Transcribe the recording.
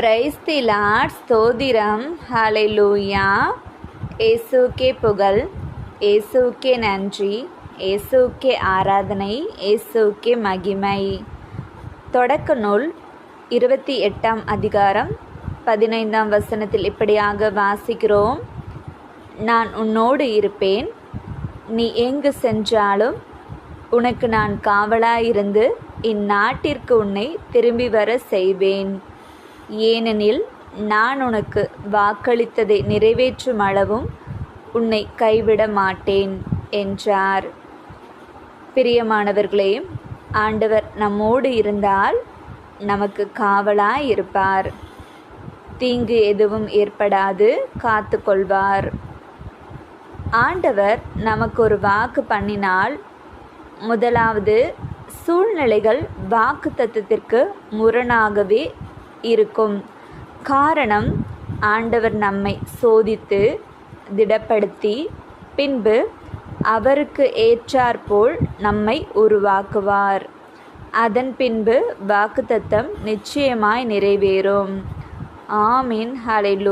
Praise the Lord. ஸ்தோத்திரம். ஹalleluya. இயேசுவுக்கே புகழ், இயேசுவுக்கே நன்றி, இயேசுவுக்கே ஆராதனை, இயேசுவுக்கே மகிமை. தொடக்க நூல் 28ஆம் அதிகாரம் 15ஆம் வசனத்தில் இப்படியாக வாசிக்கிறோம். நான் உன்னோடு இருப்பேன், நீ எங்கு சென்றாலும் உனக்கு நான் காவலாயிருந்து இந்நாட்டிற்கு உன்னை திரும்பி வர செய்வேன். ஏனெனில் நான் உனக்கு வாக்களித்ததை நிறைவேற்றும் அளவும் உன்னை கைவிட மாட்டேன் என்றார். பிரியமானவர்களே, ஆண்டவர் நம்மோடு இருந்தால் நமக்கு காவலாய் இருப்பார். தீங்கு எதுவும் ஏற்படாது காத்து கொள்வார். ஆண்டவர் நமக்கு ஒரு வாக்கு பண்ணினால், முதலாவது சூழ்நிலைகள் வாக்கு தத்துவத்திற்கு முரணாகவே இருக்கும். காரணம், ஆண்டவர் நம்மை சோதித்து திடப்படுத்தி பின்பு அவருக்கு ஏற்றாற்போல் நம்மை உருவாக்குவார். அதன் பின்பு வாக்குத்தத்தம் நிச்சயமாய் நிறைவேறும். ஆமீன். ஹல்லேலூயா.